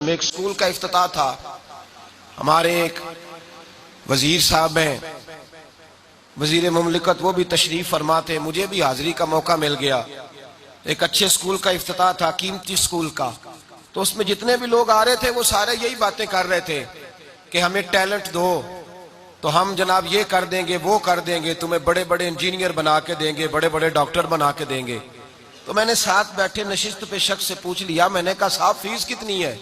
में एक स्कूल का इफ्तिताह था। हमारे एक वजीर साहब हैं, वजीर मुमलिकत, वो भी तशरीफ फरमा थे, मुझे भी हाजिरी का मौका मिल गया। एक अच्छे स्कूल का इफ्तिताह था, कीमती स्कूल का। तो उसमें जितने भी लोग आ रहे थे वो सारे यही बातें कर रहे थे कि हमें टैलेंट दो तो हम जनाब ये कर देंगे, वो कर देंगे, तुम्हें बड़े बड़े इंजीनियर बना के देंगे, बड़े बड़े डॉक्टर बना के देंगे। तो मैंने साथ बैठे नशिस्त पे शख्स से पूछ लिया, मैंने कहा साहब फीस कितनी है?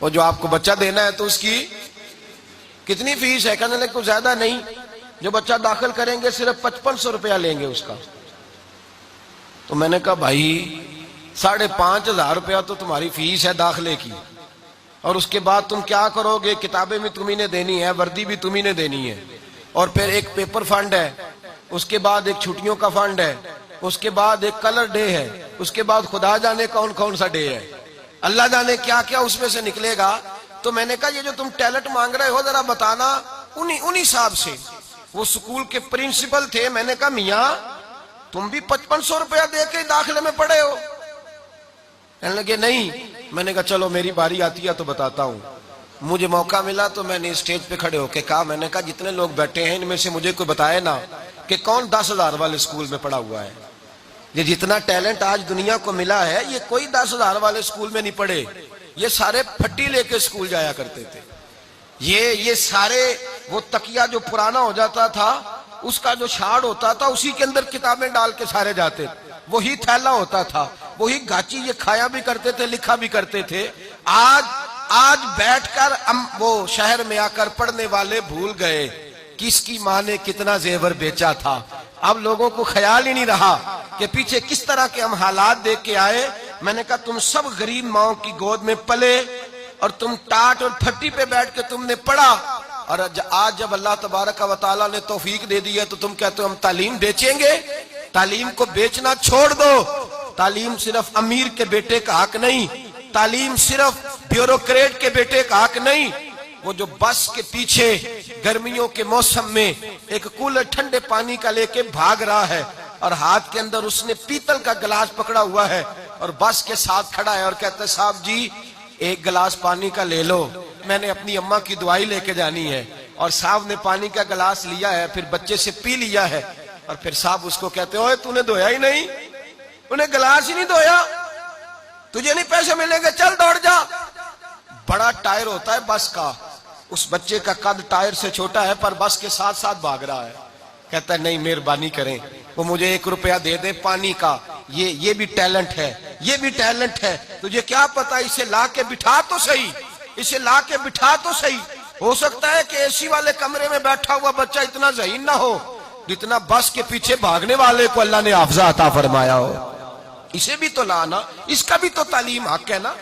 वो जो आपको बच्चा देना है तो उसकी कितनी फीस है? कहने लगे कुछ ज्यादा नहीं, जो बच्चा दाखिल करेंगे सिर्फ 5500 रुपया लेंगे उसका। तो मैंने कहा भाई 5500 रुपया तो तुम्हारी फीस है दाखिले की, और उसके बाद तुम क्या करोगे? किताबें भी तुम्ही ने देनी है, वर्दी भी तुम्ही ने देनी है, और फिर एक पेपर फंड है, उसके बाद एक छुट्टियों का फंड है, उसके बाद एक कलर डे है, उसके बाद खुदा जाने कौन कौन सा डे है, अल्लाह जाने क्या क्या उसमें से निकलेगा। तो मैंने कहा ये जो तुम टैलेंट मांग रहे हो जरा बताना उन्हीं साहब से। वो स्कूल के प्रिंसिपल थे। मैंने कहा मियाँ तुम भी 5500 रुपया दे के दाखिले में पड़े हो? कहने लगे नहीं। मैंने कहा चलो मेरी बारी आती है तो बताता हूँ। मुझे मौका मिला तो मैंने स्टेज पे खड़े होके कहा, मैंने कहा जितने लोग बैठे हैं इनमें से मुझे कोई बताए ना कि कौन 10,000 वाले स्कूल में पढ़ा हुआ है। ये जितना टैलेंट आज दुनिया को मिला है ये कोई 10,000 वाले स्कूल में नहीं पढ़े, ये सारे फट्टी लेके स्कूल जाया करते थे। ये सारे वो तकिया जो पुराना हो जाता था उसका जो छाड़ होता था उसी के अंदर किताबें डाल के सारे जाते, वही थैला होता था, वही गाची, ये खाया भी करते थे, लिखा भी करते थे। आज बैठकर वो शहर में आकर पढ़ने वाले भूल गए किसकी माँ ने कितना जेवर बेचा था। अब लोगों को ख्याल ही नहीं रहा कि पीछे किस तरह के हम हालात देख के आए। मैंने कहा तुम सब गरीब माओ की गोद में पले और तुम टाट और फट्टी पे बैठ के तुमने पढ़ा, और आज जब अल्लाह तबारक व तआला ने तौफीक दे दी है तो तुम कहते हो हम तालीम बेचेंगे। तालीम को बेचना छोड़ दो। तालीम सिर्फ अमीर के बेटे का हक नहीं, तालीम सिर्फ ब्यूरोक्रेट के बेटे का हक नहीं। वो जो बस के पीछे गर्मियों के मौसम में एक कूलर ठंडे पानी का लेके भाग रहा है और हाथ के अंदर उसने पीतल का गिलास पकड़ा हुआ है और बस के साथ खड़ा है और कहता है साहब जी एक गिलास पानी का ले लो, मैंने अपनी अम्मा की दुआई लेके जानी है। और साहब ने पानी का गिलास लिया है, फिर बच्चे से पी लिया है, और फिर साहब उसको कहते ओए तूने धोया ही नहीं, उन्हें गिलास ही नहीं धोया, तुझे नहीं पैसे मिलेंगे, चल दौड़ जा। बड़ा टायर होता है बस का, उस बच्चे का कद टायर से छोटा है पर बस के साथ साथ भाग रहा है। कहता है नहीं मेहरबानी करें, वो मुझे 1 रुपया दे दे पानी का, ये भी टैलेंट है, ये भी टैलेंट है। तुझे क्या पता, इसे ला के बिठा तो सही, इसे ला के बिठा तो सही। हो सकता है कि एसी वाले कमरे में बैठा हुआ बच्चा इतना ज़हीन ना हो जितना बस के पीछे भागने वाले को अल्लाह ने हाफ़िज़ा अता फरमाया हो। इसे भी तो लाना, इसका भी तो तालीम हक है ना।